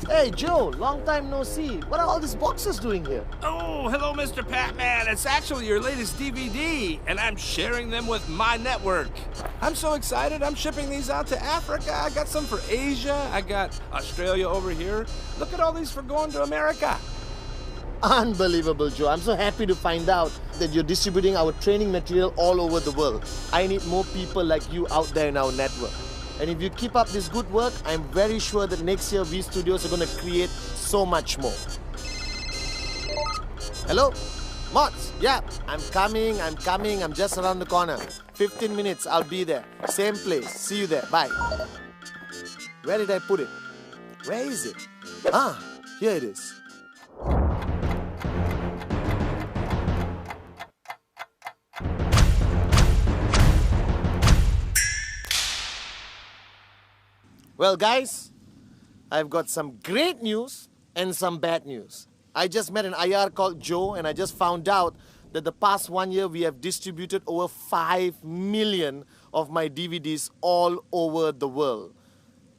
Hey Joe, long time no see. What are all these boxes doing here? Oh, hello, Mr. Patman. It's actually your latest DVD, and I'm sharing them with my network. I'm so excited. I'm shipping these out to Africa. I got some for Asia. I got Australia over here. Look at all these for going to America. Unbelievable, Joe. I'm so happy to find out that you're distributing our training material all over the world. I need more people like you out there in our network. And if you keep up this good work, I'm very sure that next year V Studios are going to create so much more. Hello? Mods? Yeah, I'm coming. I'm just around the corner. 15 minutes, I'll be there. Same place. See you there. Bye. Where did I put it? Where is it? Ah, here it is. Well, guys, I've got some great news and some bad news. I just met an IR called Joe, and I just found out that the past 1 year we have distributed over 5 million of my DVDs all over the world.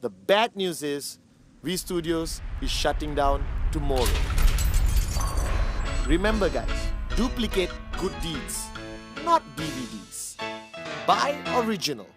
The bad news is V Studios is shutting down tomorrow. Remember, guys, duplicate good deeds, not DVDs. Buy original.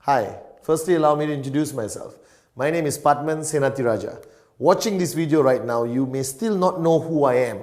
Hi, firstly allow me to introduce myself. My name is Padman Senathirajah. Watching this video right now, you may still not know who I am,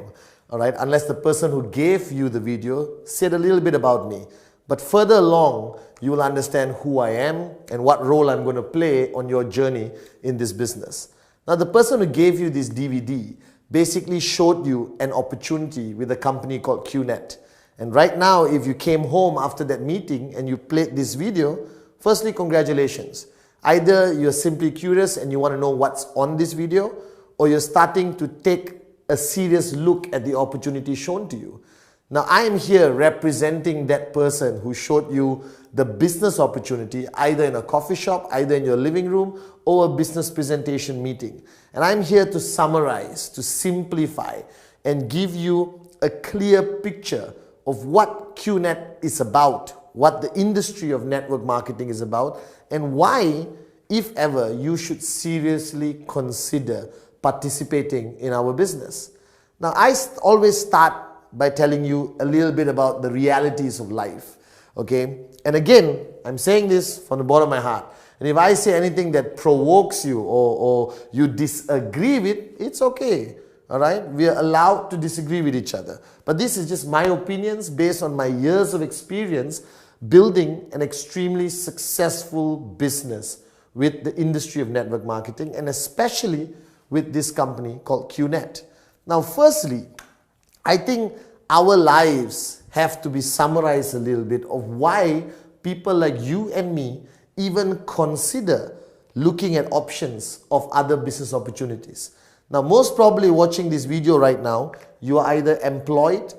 alright, unless the person who gave you the video said a little bit about me. But further along, you will understand who I am and what role I'm going to play on your journey in this business. Now, the person who gave you this DVD basically showed you an opportunity with a company called QNet. And right now, if you came home after that meeting and you played this video, firstly, congratulations. Either you're simply curious and you want to know what's on this video, or you're starting to take a serious look at the opportunity shown to you. Now, I am here representing that person who showed you the business opportunity, either in a coffee shop, either in your living room, or a business presentation meeting. And I'm here to summarize, to simplify, and give you a clear picture of what QNet is about, what the industry of network marketing is about, and why, if ever, you should seriously consider participating in our business. Now, I always start by telling you a little bit about the realities of life, okay? And again, I'm saying this from the bottom of my heart. And if I say anything that provokes you or you disagree with, it's okay. All right, we are allowed to disagree with each other. But this is just my opinions based on my years of experience building an extremely successful business with the industry of network marketing, and especially with this company called QNet. Now, firstly, I think our lives have to be summarized a little bit of why people like you and me even consider looking at options of other business opportunities. Now, most probably watching this video right now, you are either employed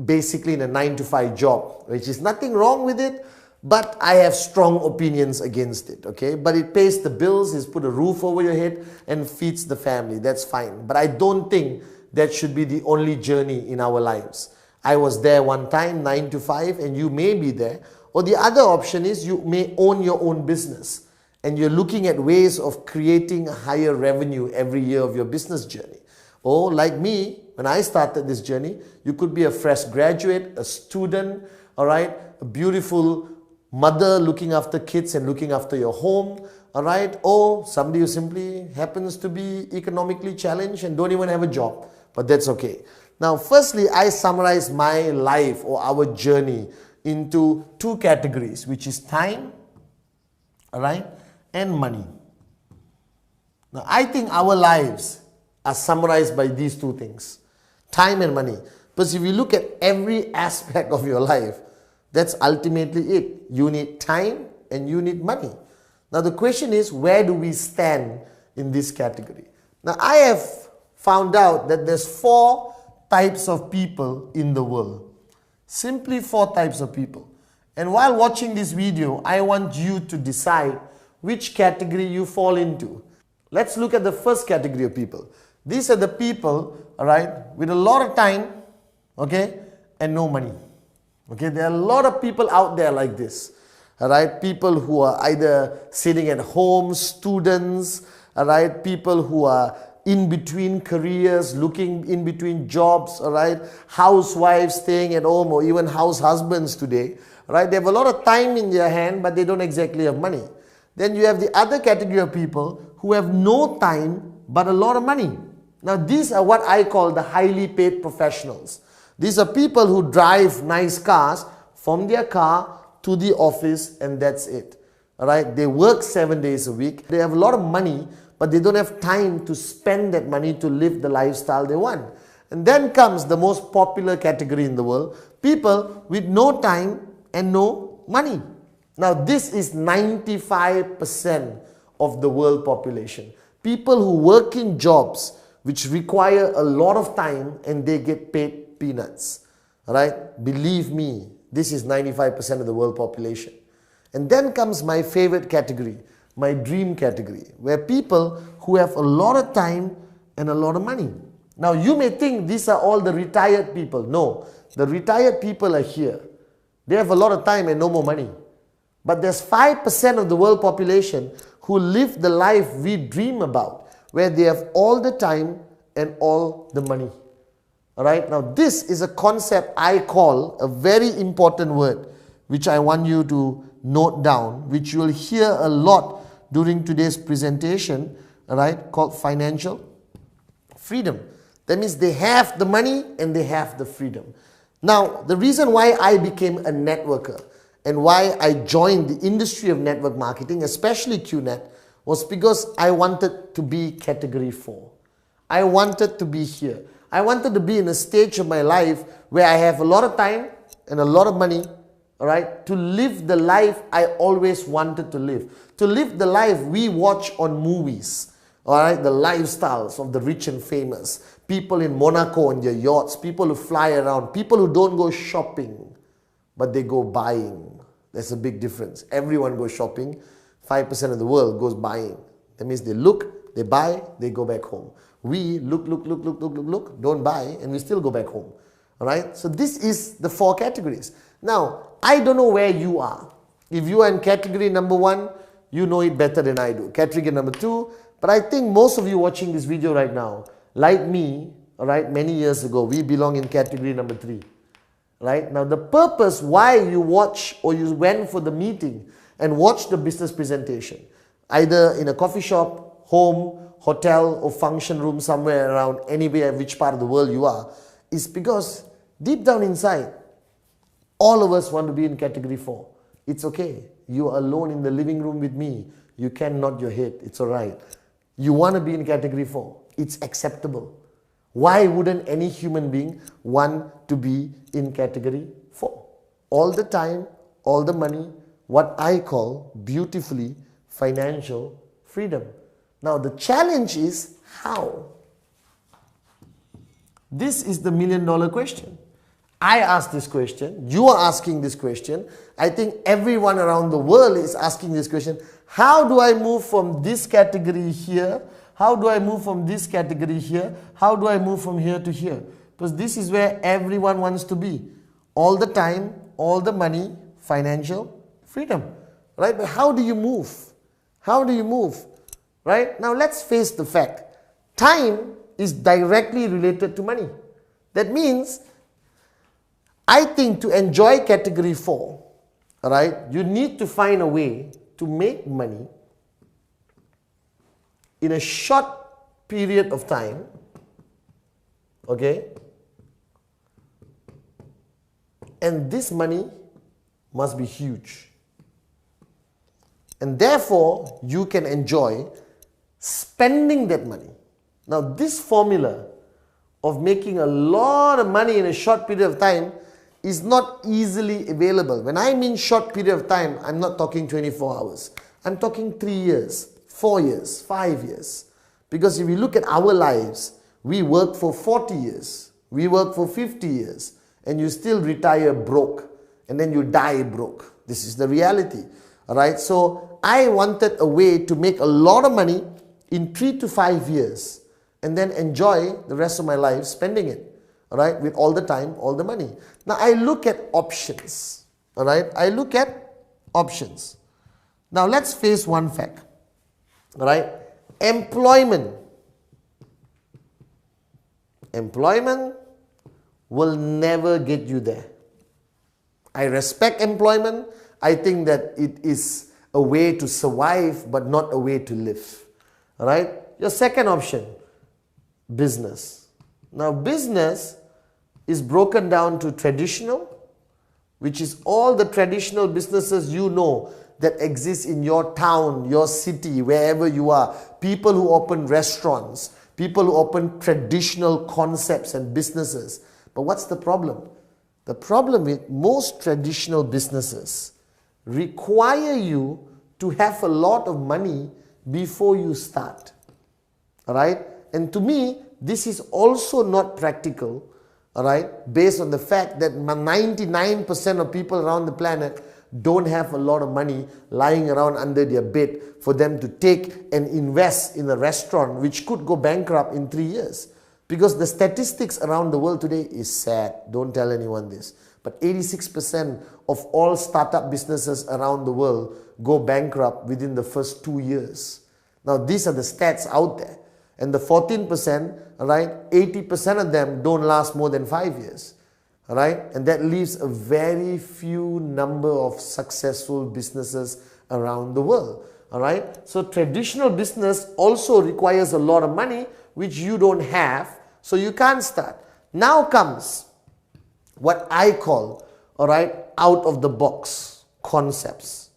basically in a 9-to-5 job, which is nothing wrong with it, but I have strong opinions against it, okay? But it pays the bills, it's put a roof over your head and feeds the family, that's fine. But I don't think that should be the only journey in our lives. I was there one time, 9-to-5, and you may be there. Or the other option is you may own your own business, and you're looking at ways of creating higher revenue every year of your business journey. Or like me, when I started this journey, you could be a fresh graduate, a student, all right, a beautiful mother looking after kids and looking after your home, all right, or somebody who simply happens to be economically challenged and don't even have a job, but that's okay. Now, firstly, I summarize my life or our journey into two categories, which is time, all right, and money. Now, I think our lives are summarized by these two things, time and money. Because if you look at every aspect of your life, that's ultimately it. You need time and you need money. Now the question is, where do we stand in this category? Now I have found out that there's 4 types of people in the world. Simply 4 types of people. And while watching this video, I want you to decide which category you fall into. Let's look at the first category of people. These are the people, alright, with a lot of time, okay, and no money. Okay, there are a lot of people out there like this. Alright, people who are either sitting at home, students, alright, people who are in between careers, looking in between jobs, alright, housewives staying at home, or even house husbands today. Right? They have a lot of time in their hand, but they don't exactly have money. Then you have the other category of people who have no time but a lot of money. Now these are what I call the highly paid professionals. These are people who drive nice cars from their car to the office, and that's it. Alright? They work 7 days a week. They have a lot of money, but they don't have time to spend that money to live the lifestyle they want. And then comes the most popular category in the world, people with no time and no money. Now this is 95% of the world population. People who work in jobs which require a lot of time and they get paid peanuts. Right? Believe me, this is 95% of the world population. And then comes my favorite category, my dream category, where people who have a lot of time and a lot of money. Now you may think these are all the retired people. No, the retired people are here. They have a lot of time and no more money. But there's 5% of the world population who live the life we dream about, where they have all the time and all the money. Alright, now this is a concept I call a very important word, which I want you to note down, which you will hear a lot during today's presentation, alright, called financial freedom. That means they have the money and they have the freedom. Now, the reason why I became a networker and why I joined the industry of network marketing, especially QNet, was because I wanted to be category 4. I wanted to be here. I wanted to be in a stage of my life where I have a lot of time and a lot of money, alright, to live the life I always wanted to live. To live the life we watch on movies. Alright, the lifestyles of the rich and famous. People in Monaco on their yachts, people who fly around, people who don't go shopping, but they go buying. There's a big difference. Everyone goes shopping, 5% of the world goes buying. That means they look, they buy, they go back home. We look, don't buy, and we still go back home. Alright, so this is the 4 categories. Now, I don't know where you are. If you are in category number 1, you know it better than I do. Category number 2, but I think most of you watching this video right now, like me, alright, many years ago, we belong in category number 3. Right? Now the purpose why you watch or you went for the meeting and watched the business presentation, either in a coffee shop, home, hotel or function room somewhere around anywhere, which part of the world you are, is because deep down inside, all of us want to be in category 4. It's okay. You are alone in the living room with me. You can nod your head. It's alright. You want to be in category 4. It's acceptable. Why wouldn't any human being want to be in category 4? All the time, all the money, what I call beautifully financial freedom. Now the challenge is how? This is the $1 million question. I asked this question, you are asking this question, I think everyone around the world is asking this question. How do I move from this category here? How do I move from this category here? How do I move from here to here? Because this is where everyone wants to be. All the time, all the money, financial freedom. Right? But how do you move? How do you move? Right? Now let's face the fact. Time is directly related to money. That means, I think to enjoy category 4, right, you need to find a way to make money in a short period of time, okay, and this money must be huge. And therefore, you can enjoy spending that money. Now, this formula of making a lot of money in a short period of time is not easily available. When I mean short period of time, I'm not talking 24 hours. I'm talking 3 years, 4 years, 5 years. Because if you look at our lives, we work for 40 years, we work for 50 years, and you still retire broke, and then you die broke. This is the reality. Alright, so I wanted a way to make a lot of money in 3 to 5 years, and then enjoy the rest of my life spending it. Alright, with all the time, all the money. Now I look at options. Alright, I look at options. Now let's face one fact. Alright, employment will never get you there. I respect employment. I think that it is a way to survive, but not a way to live. Alright, your second option, business. Now business is broken down to traditional, which is all the traditional businesses you know that exist in your town, your city, wherever you are. People who open restaurants, people who open traditional concepts and businesses. But what's the problem? The problem with most traditional businesses require you to have a lot of money before you start. Alright? And to me, this is also not practical, alright, based on the fact that 99% of people around the planet don't have a lot of money lying around under their bed for them to take and invest in a restaurant which could go bankrupt in 3 years. Because the statistics around the world today is sad. Don't tell anyone this. But 86% of all startup businesses around the world go bankrupt within the first 2 years. Now these are the stats out there. And the 14%, right, 80% of them don't last more than 5 years. Right? And that leaves a very few number of successful businesses around the world. Alright? So traditional business also requires a lot of money, which you don't have, so you can't start. Now comes what I call, alright, out of the box concepts.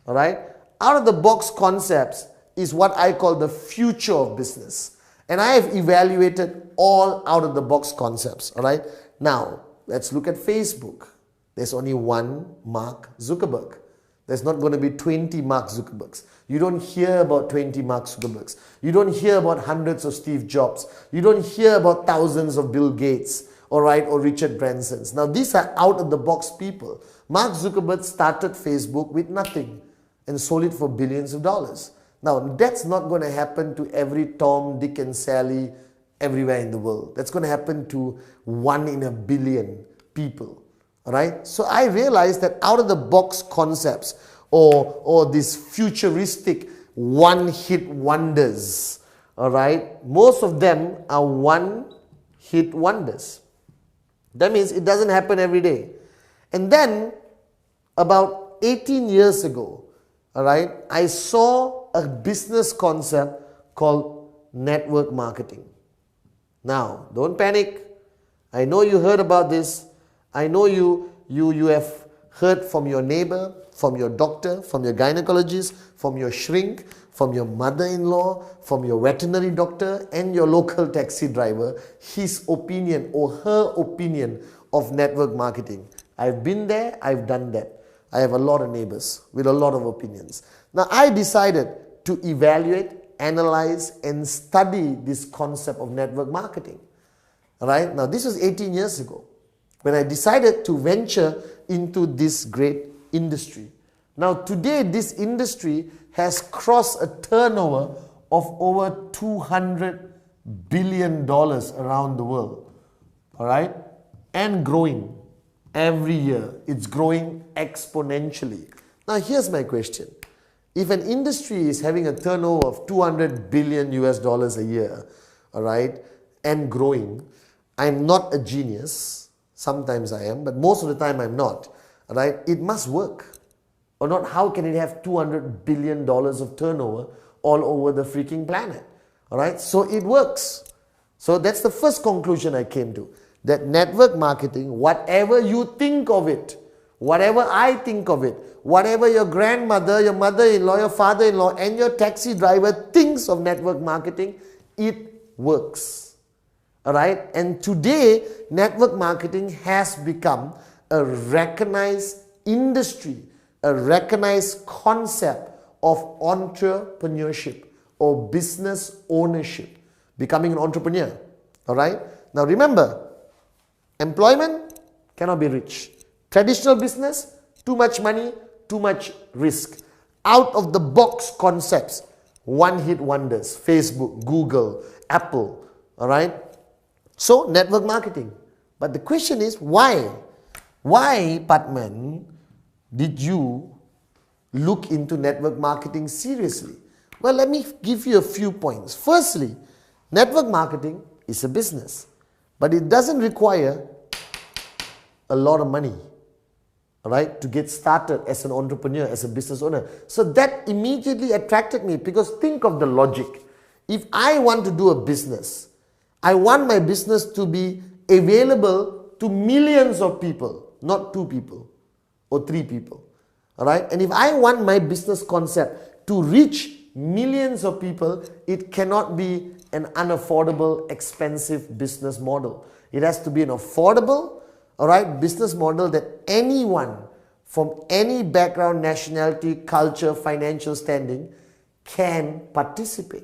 Alright? Out of the box concepts is what I call the future of business. And I have evaluated all out of the box concepts. Alright? Now, let's look at Facebook. There's only one Mark Zuckerberg. There's not going to be 20 Mark Zuckerbergs. You don't hear about 20 Mark Zuckerbergs. You don't hear about hundreds of Steve Jobs. You don't hear about thousands of Bill Gates, alright, or Richard Bransons. Now these are out of the box people. Mark Zuckerberg started Facebook with nothing and sold it for billions of dollars. Now that's not going to happen to every Tom, Dick and Sally everywhere in the world. That's going to happen to 1 in a billion people. Alright? So I realized that out of the box concepts or these futuristic one-hit wonders, alright, most of them are one-hit wonders. That means it doesn't happen every day. And then about 18 years ago, alright, I saw a business concept called network marketing. Now, don't panic. I know you heard about this. I know you have heard from your neighbor, from your doctor, from your gynecologist, from your shrink, from your mother-in-law, from your veterinary doctor and your local taxi driver, his opinion or her opinion of network marketing. I've been there, I've done that. I have a lot of neighbors with a lot of opinions. Now, I decided to evaluate, analyze and study this concept of network marketing. Alright, now this was 18 years ago when I decided to venture into this great industry. Now today this industry has crossed a turnover of over $200 billion around the world. Alright, and growing every year. It's growing exponentially. Now here's my question. If an industry is having a turnover of $200 billion a year, alright, and growing, I'm not a genius. Sometimes I am, but most of the time I'm not. Alright, it must work. Or not, how can it have $200 billion of turnover all over the freaking planet? Alright, so it works. So that's the first conclusion I came to. That network marketing, whatever you think of it, whatever I think of it, whatever your grandmother, your mother-in-law, your father-in-law and your taxi driver thinks of network marketing, it works. Alright? And today, network marketing has become a recognized industry, a recognized concept of entrepreneurship or business ownership, becoming an entrepreneur. All right? Now remember, employment cannot be rich. Traditional business, too much money, too much risk. Out of the box concepts, one hit wonders, Facebook, Google, Apple, all right? So network marketing. But the question is, why? Why, Padman, did you look into network marketing seriously? Well, let me give you a few points. Firstly, network marketing is a business, but it doesn't require a lot of money, all right, to get started as an entrepreneur, as a business owner. So that immediately attracted me, because think of the logic. If I want to do a business, I want my business to be available to millions of people, not 2 people or 3 people. All right? And if I want my business concept to reach millions of people, it cannot be an unaffordable, expensive business model. It has to be an affordable, all right, business model that anyone from any background, nationality, culture, financial standing can participate.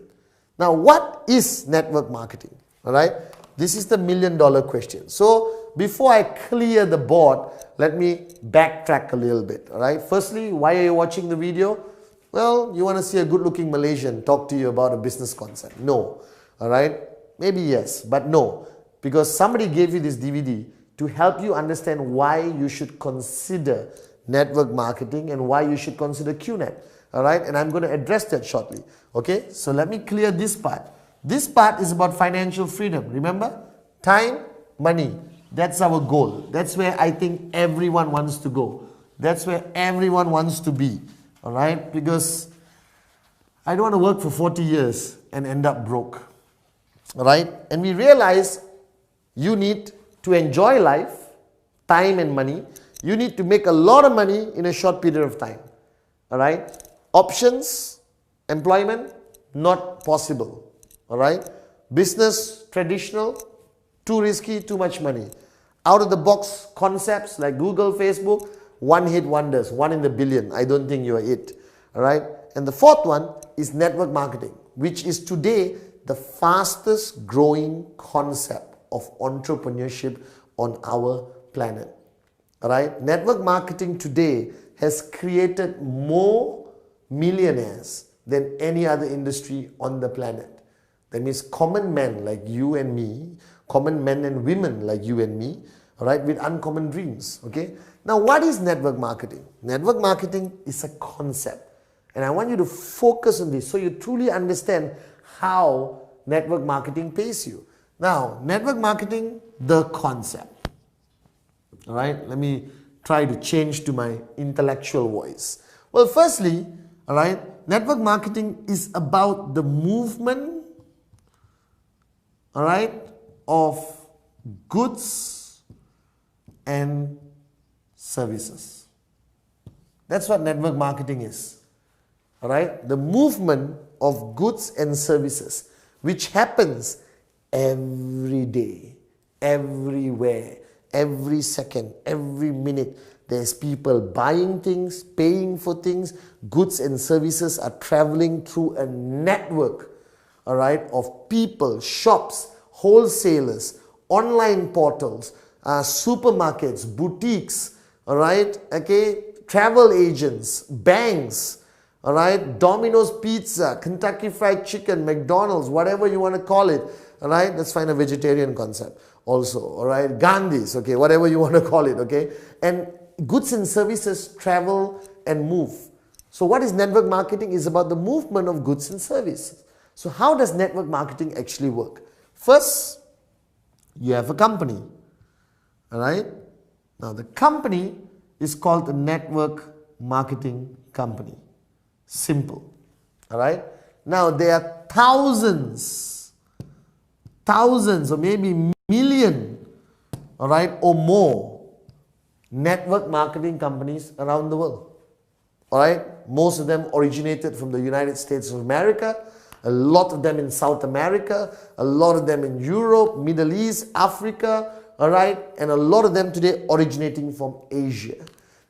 Now, what is network marketing? All right, this is the $1 million question. So before I clear the board, let me backtrack a little bit. All right, firstly, why are you watching the video? Well, you want to see a good-looking Malaysian talk to you about a business concept. No. All right, maybe yes, but no, because somebody gave you this DVD to help you understand why you should consider network marketing and why you should consider QNet. All right, and I'm going to address that shortly. Okay, so let me clear this part. This part is about financial freedom. Remember? Time, money. That's our goal. That's where I think everyone wants to go. That's where everyone wants to be. All right, because I don't want to work for 40 years and end up broke. All right, and we realize you need to enjoy life, time and money. You need to make a lot of money in a short period of time. All right, options, employment, not possible. All right, business, traditional, too risky, too much money. Out of the box concepts like Google, Facebook, one hit wonders, 1 in a billion. I don't think you're it. All right, and the fourth one is network marketing, which is today the fastest growing concept of entrepreneurship on our planet. All right, network marketing today has created more millionaires than any other industry on the planet. That means common men like you and me, common men and women like you and me, all right, with uncommon dreams. Okay. Now, what is network marketing? Network marketing is a concept, and I want you to focus on this so you truly understand how network marketing pays you. Now, network marketing, the concept. All right, let me try to change to my intellectual voice. Well, firstly, all right, network marketing is about the movement, all right, of goods and services. That's what network marketing is. All right, the movement of goods and services, which happens every day, everywhere, every second, every minute. There's people buying things, paying for things. Goods and services are traveling through a network, all right, of people, shops, wholesalers, online portals, supermarkets, boutiques, all right, okay, travel agents, banks, all right, Domino's Pizza, Kentucky Fried Chicken, McDonald's, whatever you want to call it, all right, let's find a vegetarian concept also, all right, Gandhi's, okay, whatever you want to call it, okay, and goods and services travel and move. So what is network marketing? Is about the movement of goods and services. So how does network marketing actually work? First, you have a company, all right. Now the company is called a network marketing company. Simple, all right. Now there are thousands or maybe million, all right, or more network marketing companies around the world. All right, most of them originated from the United States of America, a lot of them in South America, a lot of them in Europe, Middle East, Africa, all right, and a lot of them today originating from Asia.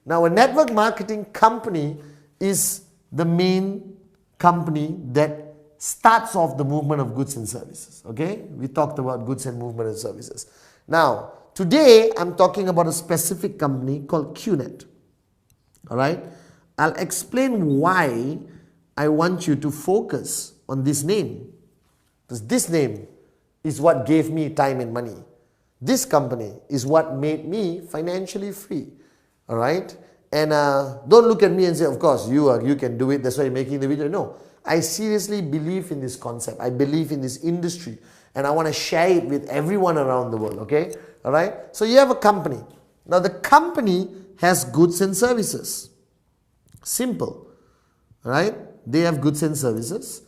Now, a network marketing company is the main company that starts off the movement of goods and services. Okay, we talked about goods and movement and services. Now, today I'm talking about a specific company called QNet. All right, I'll explain why I want you to focus on this name, because this name is what gave me time and money. This company is what made me financially free. All right, and don't look at me and say, of course you can do it, that's why you're making the video. No, I seriously believe in this concept. I believe in this industry, and I want to share it with everyone around the world. Okay, all right. So you have a company. Now the company has goods and services. Simple, all right? They have goods and services.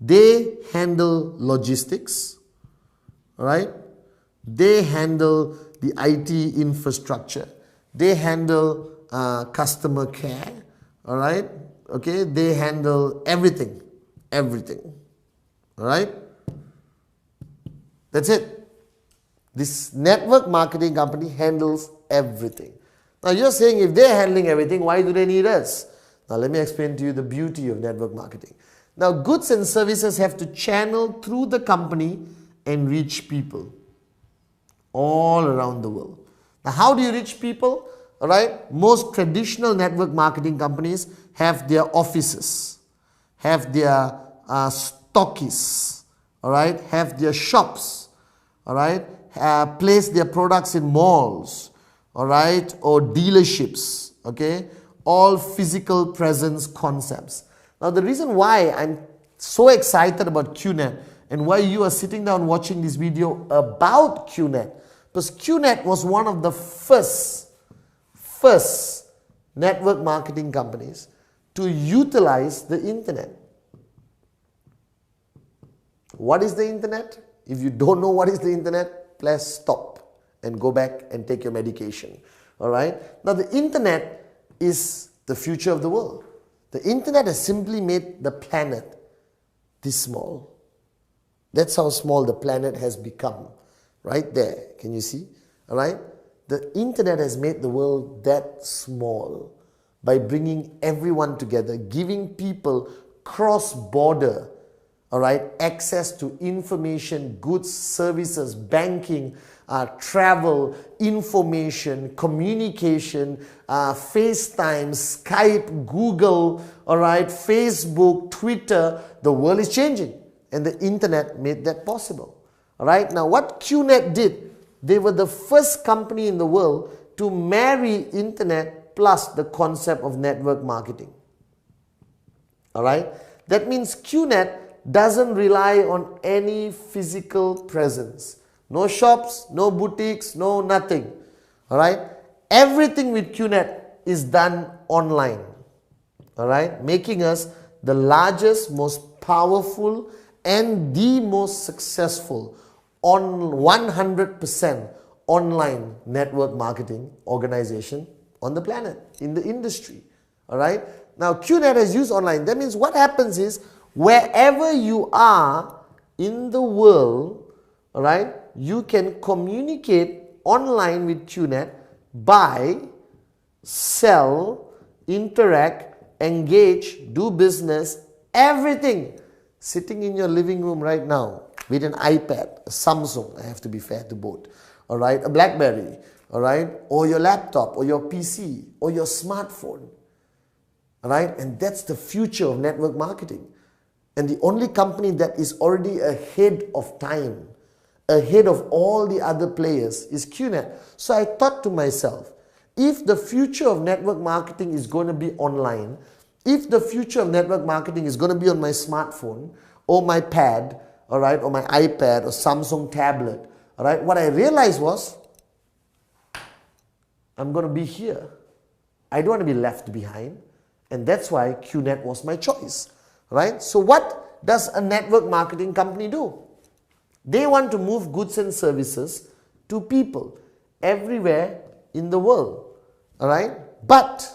They handle logistics, all right? They handle the IT infrastructure. They handle customer care, all right? Okay, they handle everything, all right? That's it. This network marketing company handles everything. Now you're saying, if they're handling everything, why do they need us? Now let me explain to you the beauty of network marketing. Now goods and services have to channel through the company and reach people all around the world. Now how do you reach people? All right, most traditional network marketing companies have their offices, have their stockists, all right, have their shops, all right, place their products in malls, all right, or dealerships, okay, all physical presence concepts. Now the reason why I'm so excited about QNet and why you are sitting down watching this video about QNet, because QNet was one of the first network marketing companies to utilize the internet. What is the internet? If you don't know what is the internet, please stop and go back and take your medication. All right? Now the internet is the future of the world. The internet has simply made the planet this small. That's how small the planet has become. Right there. Can you see? All right? The internet has made the world that small by bringing everyone together, giving people cross-border, all right, access to information, goods, services, banking, travel, information, communication, FaceTime, Skype, Google, all right, Facebook, Twitter. The world is changing, and the internet made that possible. All right, now what QNet did, they were the first company in the world to marry internet plus the concept of network marketing. All right, that means QNet doesn't rely on any physical presence. No shops, no boutiques, no nothing. All right, everything with QNet is done online. All right, making us the largest, most powerful, and the most successful on 100% online network marketing organization on the planet, in the industry. All right. Now QNet has used online. That means what happens is, wherever you are in the world, all right, you can communicate online with QNet, buy, sell, interact, engage, do business, everything sitting in your living room right now with an iPad, a Samsung, I have to be fair to both, all right, a BlackBerry, all right, or your laptop, or your PC, or your smartphone, all right, and that's the future of network marketing. And the only company that is already ahead of time, ahead of all the other players, is QNet. So I thought to myself, if the future of network marketing is going to be online, if the future of network marketing is going to be on my smartphone, or my pad, all right, or my iPad, or Samsung tablet, all right, what I realized was, I'm going to be here. I don't want to be left behind. And that's why QNet was my choice. Right? So what does a network marketing company do? They want to move goods and services to people everywhere in the world. All right? But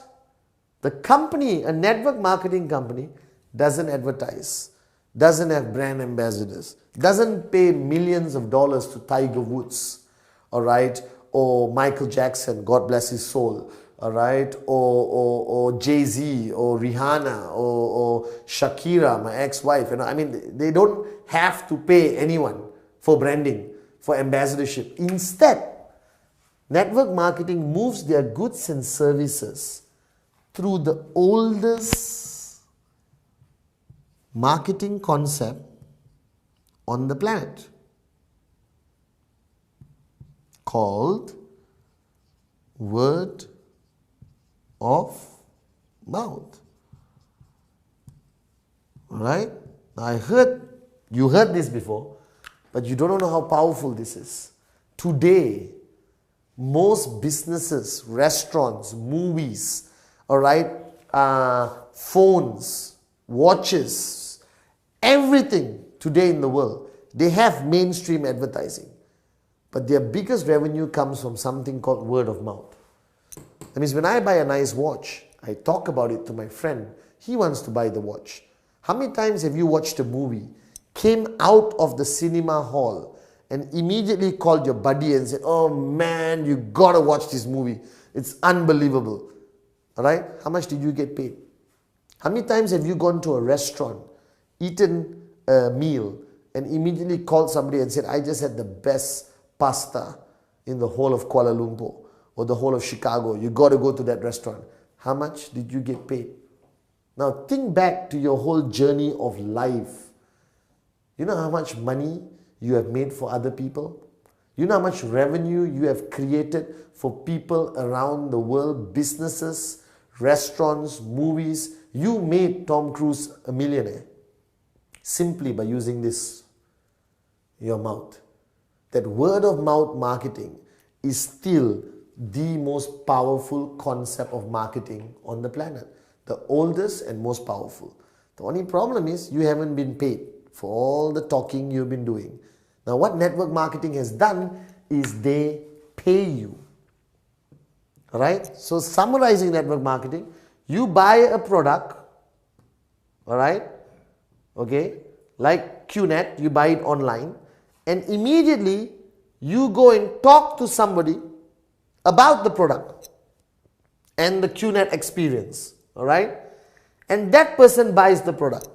the company, a network marketing company, doesn't advertise, doesn't have brand ambassadors, doesn't pay millions of dollars to Tiger Woods, all right, or Michael Jackson, God bless his soul, all right, or Jay-Z, or Rihanna, or Shakira, my ex-wife. I mean, they don't have to pay anyone for branding, for ambassadorship. Instead, network marketing moves their goods and services through the oldest marketing concept on the planet, called word of mouth. Alright? Now you heard this before, but you don't know how powerful this is. Today, most businesses, restaurants, movies, alright, phones, watches, everything today in the world, they have mainstream advertising. But their biggest revenue comes from something called word of mouth. That means when I buy a nice watch, I talk about it to my friend. He wants to buy the watch. How many times have you watched a movie, came out of the cinema hall, and immediately called your buddy and said, "Oh man, you gotta watch this movie. It's unbelievable." Alright? How much did you get paid? How many times have you gone to a restaurant, eaten a meal, and immediately called somebody and said, "I just had the best pasta in the whole of Kuala Lumpur or the whole of Chicago. You got to go to that restaurant." How much did you get paid? Now think back to your whole journey of life. You know how much money you have made for other people? You know how much revenue you have created for people around the world, businesses, restaurants, movies. You made Tom Cruise a millionaire simply by using this, your mouth. That word of mouth marketing is still the most powerful concept of marketing on the planet. The oldest and most powerful. The only problem is you haven't been paid for all the talking you've been doing. Now what network marketing has done is they pay you. Alright? So summarizing network marketing, you buy a product, alright? Okay? Like QNet, you buy it online, and immediately you go and talk to somebody about the product and the QNet experience, alright? And that person buys the product,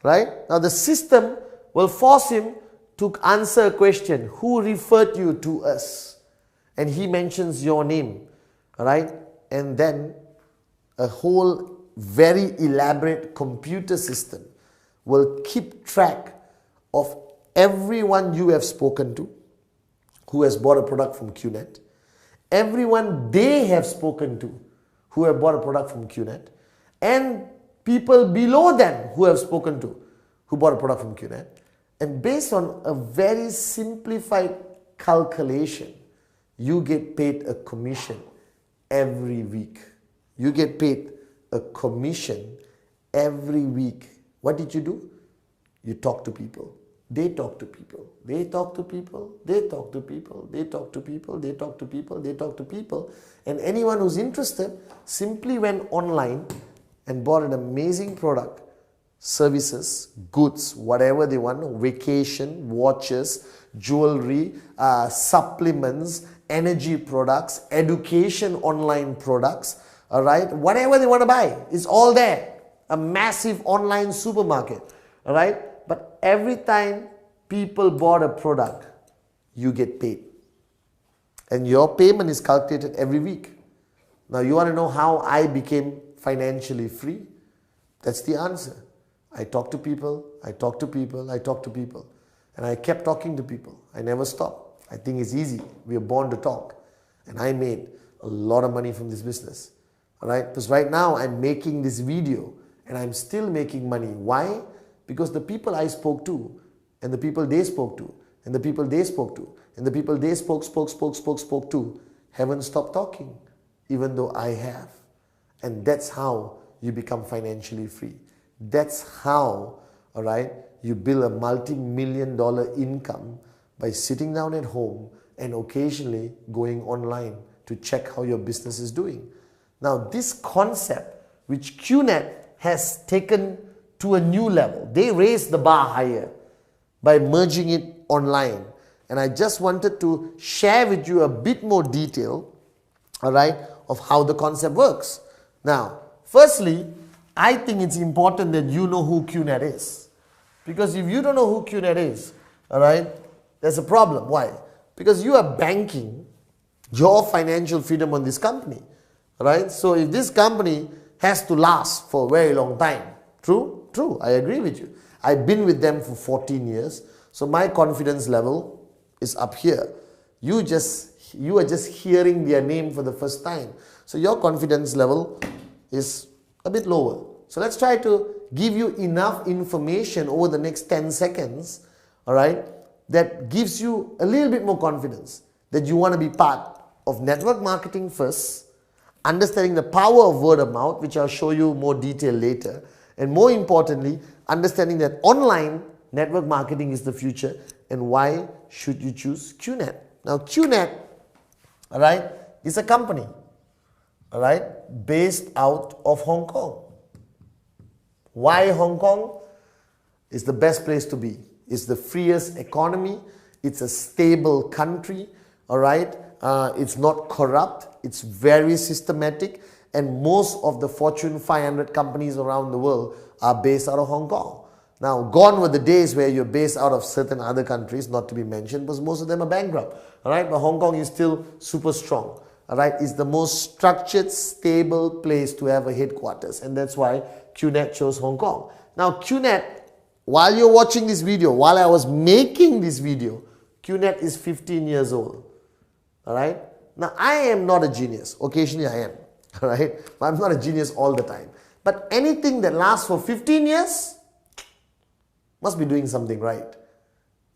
right? Now the system will force him to answer a question, who referred you to us? And he mentions your name, alright? And then a whole very elaborate computer system will keep track of everyone you have spoken to who has bought a product from QNet, everyone they have spoken to who have bought a product from QNet, and people below them who have spoken to who bought a product from QNet. And based on a very simplified calculation, you get paid a commission every week. You get paid a commission every week. What did you do? You talk to people. They talk to people. They talk to people. They talk to people. They talk to people. They talk to people. They talk to people. And anyone who's interested simply went online and bought an amazing product, services, goods, whatever they want, vacation, watches, jewelry, supplements, energy products, education online products, all right, whatever they want to buy, it's all there. A massive online supermarket, all right? But every time people bought a product, you get paid. And your payment is calculated every week. Now you want to know how I became financially free? That's the answer. I talk to people, I talk to people, I talk to people. And I kept talking to people. I never stopped. I think it's easy. We are born to talk. And I made a lot of money from this business. All right? Because right now I'm making this video and I'm still making money. Why? Because the people I spoke to, and the people they spoke to, and the people they spoke to, and the people they spoke to, haven't stopped talking, even though I have. And that's how you become financially free. That's how, all right, you build a multi-million-dollar income by sitting down at home and occasionally going online to check how your business is doing. Now, this concept, which QNet has taken to a new level, they raised the bar higher by merging it online. And I just wanted to share with you a bit more detail, all right, of how the concept works. Now, firstly, I think it's important that you know who QNet is. Because if you don't know who QNet is, all right, there's a problem. Why? Because you are banking your financial freedom on this company, right? So if this company has to last for a very long time, true? True, I agree with you. I've been with them for 14 years, so my confidence level is up here. You are just hearing their name for the first time, so your confidence level is a bit lower. So let's try to give you enough information over the next 10 seconds, all right, that gives you a little bit more confidence that you want to be part of network marketing first, understanding the power of word of mouth, which I'll show you more detail later, and more importantly, understanding that online network marketing is the future and why should you choose QNet. Now QNet, all right, is a company, all right, based out of Hong Kong. Why Hong Kong? It's the best place to be. It's the freest economy. It's a stable country, all right? It's not corrupt. It's very systematic. And most of the Fortune 500 companies around the world are based out of Hong Kong. Now, gone were the days where you're based out of certain other countries, not to be mentioned, because most of them are bankrupt, all right? But Hong Kong is still super strong, all right? It's the most structured, stable place to have a headquarters. And that's why QNet chose Hong Kong. Now, QNet, while you're watching this video, while I was making this video, QNet is 15 years old. All right? Now, I am not a genius. Occasionally, I am. All right? But I'm not a genius all the time. But anything that lasts for 15 years must be doing something right.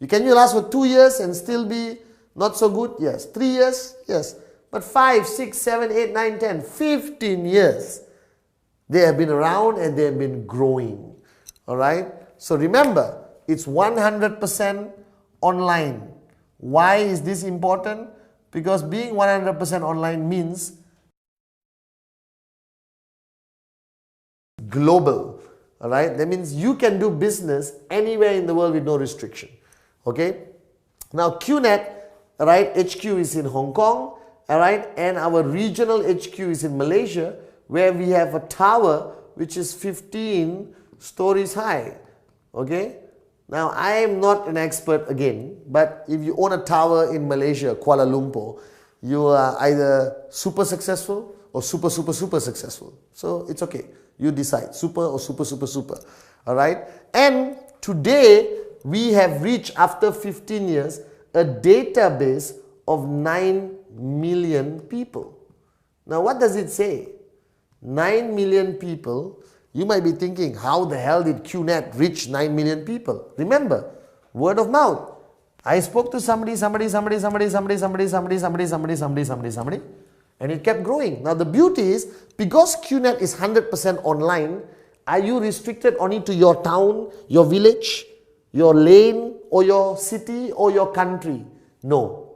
Can you last for 2 years and still be not so good? Yes. 3 years? Yes. But 5, 6, 7, 8, 9, 10, 15 years. They have been around and they have been growing. All right? So remember, it's 100% online. Why is this important? Because being 100% online means global. All right? That means you can do business anywhere in the world with no restriction. Okay? Now QNet, right, HQ is in Hong Kong, all right, and our regional HQ is in Malaysia, where we have a tower which is 15 stories high. Okay? Now, I am not an expert again, but if you own a tower in Malaysia, Kuala Lumpur, you are either super successful or super successful. So, it's okay. You decide, super or super. All right? And today, we have reached, after 15 years, a database of 9 million people. Now, what does it say? 9 million people. You might be thinking, how the hell did QNet reach 9 million people? Remember, word of mouth. I spoke to somebody, and it kept growing. Now the beauty is, because QNet is 100% online, are you restricted only to your town, your village, your lane, or your city, or your country? No.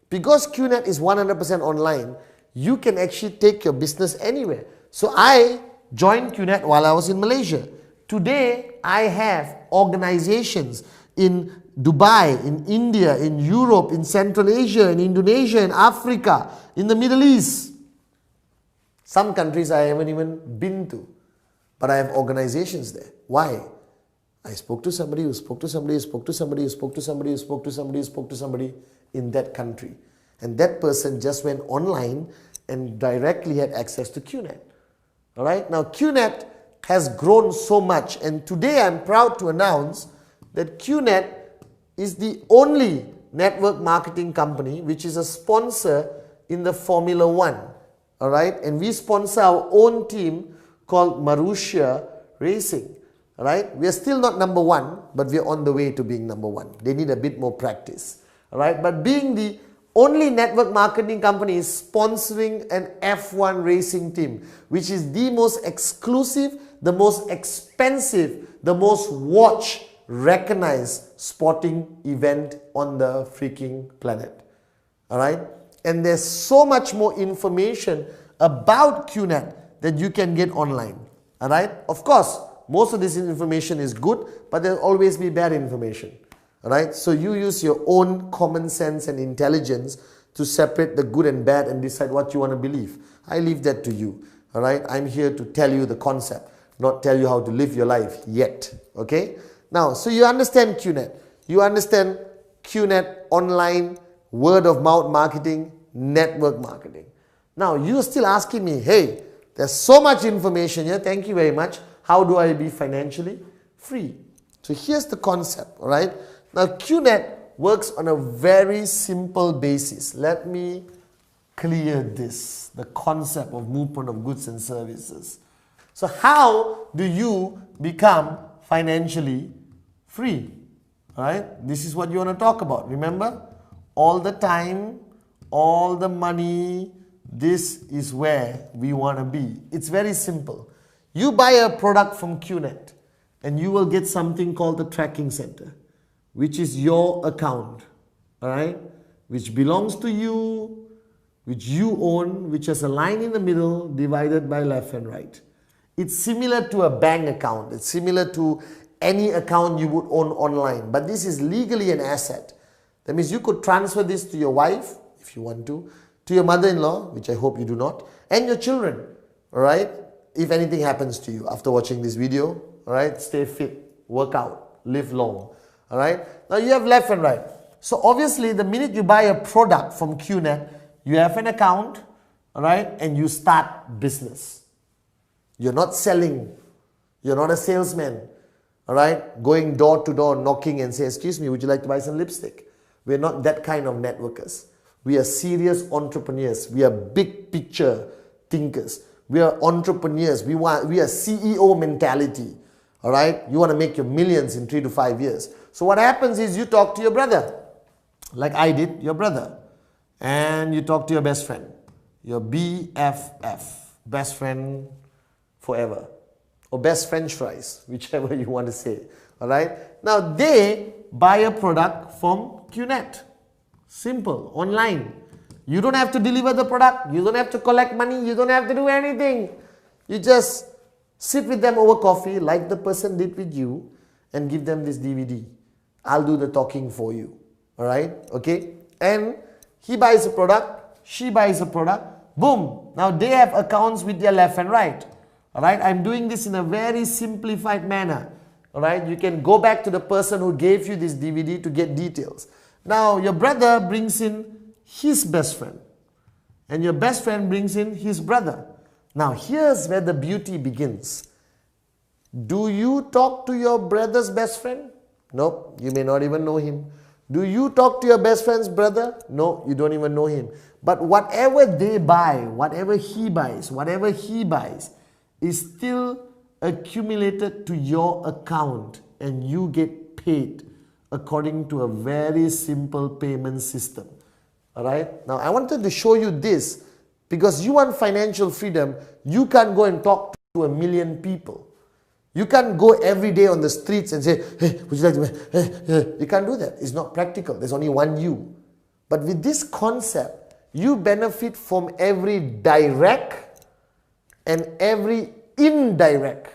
Because QNet is 100% online, you can actually take your business anywhere. So I joined QNet while I was in Malaysia. Today, I have organizations in Dubai, in India, in Europe, in Central Asia, in Indonesia, in Africa, in the Middle East. Some countries I haven't even been to, but I have organizations there. Why? I spoke to somebody who spoke to somebody who spoke to somebody who spoke to somebody who spoke to somebody who spoke to somebody in that country. And that person just went online and directly had access to QNet. All right? Now, QNet has grown so much, and today I'm proud to announce that QNet is the only network marketing company which is a sponsor in the Formula One. All right? And we sponsor our own team called Marussia Racing. All right? We are still not number one, but we are on the way to being number one. They need a bit more practice. All right? But being the only network marketing company is sponsoring an F1 racing team, which is the most exclusive, the most expensive, the most watched, recognized sporting event on the freaking planet. All right? And there's so much more information about QNet that you can get online. All right? Of course, most of this information is good, but there'll always be bad information. All right? So you use your own common sense and intelligence to separate the good and bad and decide what you want to believe. I leave that to you. All right, I'm here to tell you the concept, not tell you how to live your life yet. Okay, now, so you understand QNet. You understand QNet, online, word of mouth marketing, network marketing. Now, you're still asking me, hey, there's so much information here. Thank you very much. How do I be financially free? So here's the concept, all right? Now, QNet works on a very simple basis. Let me clear this, the concept of movement of goods and services. So how do you become financially free? All right? This is what you want to talk about. Remember? All the time, all the money, this is where we want to be. It's very simple. You buy a product from QNet and you will get something called the tracking center, which is your account, all right? Which belongs to you, which you own, which has a line in the middle divided by left and right. It's similar to a bank account. It's similar to any account you would own online, but this is legally an asset. That means you could transfer this to your wife, if you want to your mother-in-law, which I hope you do not, and your children, all right? If anything happens to you after watching this video, all right? Stay fit, work out, live long, all right? Now you have left and right. So obviously, the minute you buy a product from QNet, you have an account, all right? And you start business. You're not selling. You're not a salesman, all right? Going door to door, knocking and say, excuse me, would you like to buy some lipstick? We're not that kind of networkers. We are serious entrepreneurs. We are big picture thinkers. We are entrepreneurs. We are CEO mentality. All right? You want to make your millions in 3 to 5 years. So what happens is you talk to your brother, like I did, your brother. And you talk to your best friend, your BFF, best friend forever. Or best French fries, whichever you want to say. All right? Now they buy a product from QNet. Simple, online. You don't have to deliver the product. You don't have to collect money. You don't have to do anything. You just sit with them over coffee like the person did with you and give them this DVD. I'll do the talking for you. Alright? Okay? And he buys a product. She buys a product. Boom. Now they have accounts with their left and right. Alright? I'm doing this in a very simplified manner. Alright? You can go back to the person who gave you this DVD to get details. Now, your brother brings in his best friend, and your best friend brings in his brother. Now, here's where the beauty begins. Do you talk to your brother's best friend? No, you may not even know him. Do you talk to your best friend's brother? No, you don't even know him. But whatever they buy, whatever he buys is still accumulated to your account, and you get paid according to a very simple payment system. Alright? Now I wanted to show you this because you want financial freedom. You can't go and talk to 1 million people. You can't go every day on the streets and say, hey, would you like to... You can't do that. It's not practical. There's only one you. But with this concept, you benefit from every direct and every indirect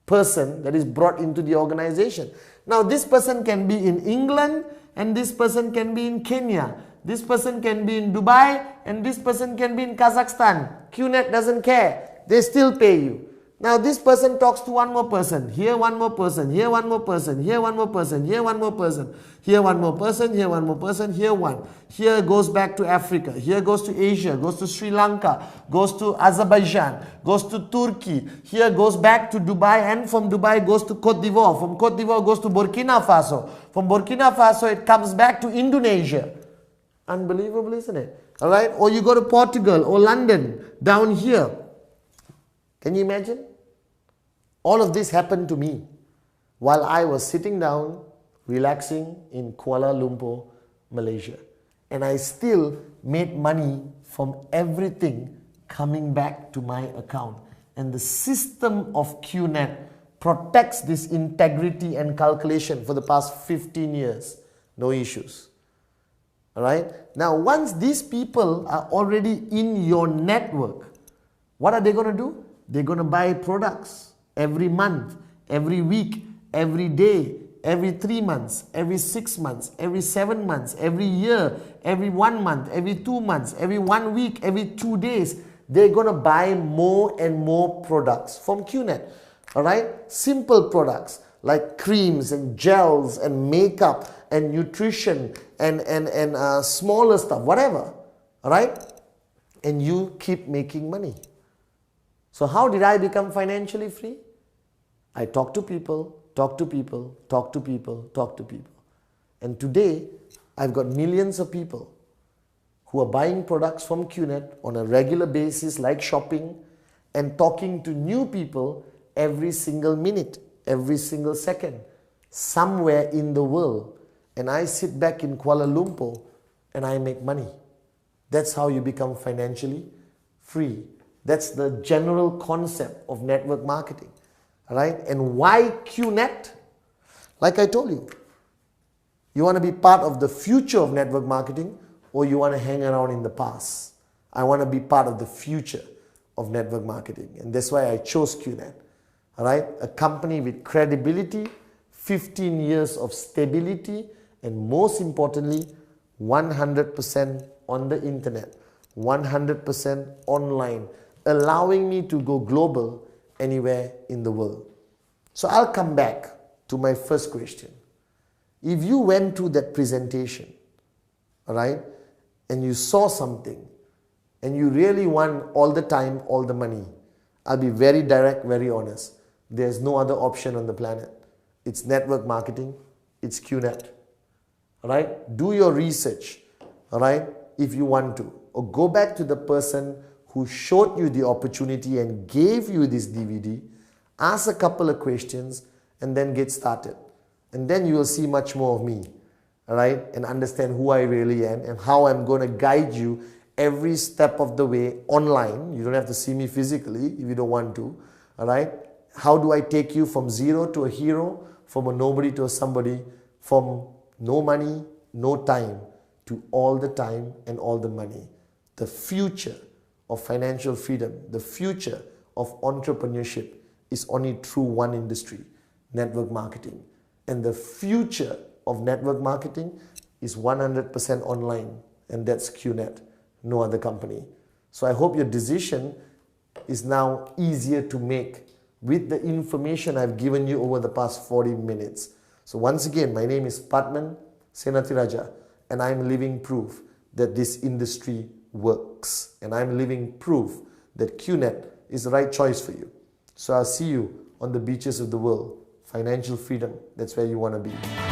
person that is brought into the organization. Now this person can be in England and this person can be in Kenya. This person can be in Dubai and this person can be in Kazakhstan. QNet doesn't care. They still pay you. Now this person talks to one more person. Here one more person. Here one more person. Here one more person. Here one more person. Here one more person. Here one more person. Here one. Here goes back to Africa. Here goes to Asia. Goes to Sri Lanka. Goes to Azerbaijan. Goes to Turkey. Here goes back to Dubai, and from Dubai goes to Cote d'Ivoire. From Cote d'Ivoire goes to Burkina Faso. From Burkina Faso it comes back to Indonesia. Unbelievable, isn't it? Alright? Or you go to Portugal or London down here. Can you imagine? All of this happened to me while I was sitting down, relaxing in Kuala Lumpur, Malaysia. And I still made money from everything coming back to my account. And the system of QNet protects this integrity and calculation for the past 15 years. No issues. Alright? Now, once these people are already in your network, what are they going to do? They're going to buy products every month, every week, every day, every 3 months, every 6 months, every 7 months, every year, every 1 month, every 2 months, every 1 week, every 2 days, they're going to buy more and more products from QNet. All right? Simple products like creams and gels and makeup and nutrition and smaller stuff, whatever. All right? And you keep making money. So how did I become financially free? I talk to people, talk to people, talk to people, talk to people. And today, I've got millions of people who are buying products from QNet on a regular basis, like shopping, and talking to new people every single minute, every single second, somewhere in the world. And I sit back in Kuala Lumpur and I make money. That's how you become financially free. That's the general concept of network marketing. Right? And why QNet? Like I told you, you want to be part of the future of network marketing, or you want to hang around in the past? I want to be part of the future of network marketing, and that's why I chose QNet. All right? A company with credibility, 15 years of stability, and most importantly, 100% on the internet, 100% online, allowing me to go global anywhere in the world. So I'll come back to my first question. If you went to that presentation, all right, and you saw something, and you really want all the time, all the money, I'll be very direct, very honest. There's no other option on the planet. It's network marketing, it's QNet. All right? Do your research, all right, if you want to. Or go back to the person who showed you the opportunity and gave you this DVD, ask a couple of questions, and then get started. And then you will see much more of me, all right, and understand who I really am and how I'm going to guide you every step of the way online. You don't have to see me physically if you don't want to, all right? How do I take you from zero to a hero, from a nobody to a somebody, from no money, no time, to all the time and all the money? The future of financial freedom, the future of entrepreneurship is only through one industry, network marketing. And the future of network marketing is 100% online, and that's QNet, no other company. So I hope your decision is now easier to make with the information I've given you over the past 40 minutes. So once again, my name is Padman Senathirajah, and I'm living proof that this industry works. And I'm living proof that QNet is the right choice for you. So I'll see you on the beaches of the world. Financial freedom, that's where you want to be.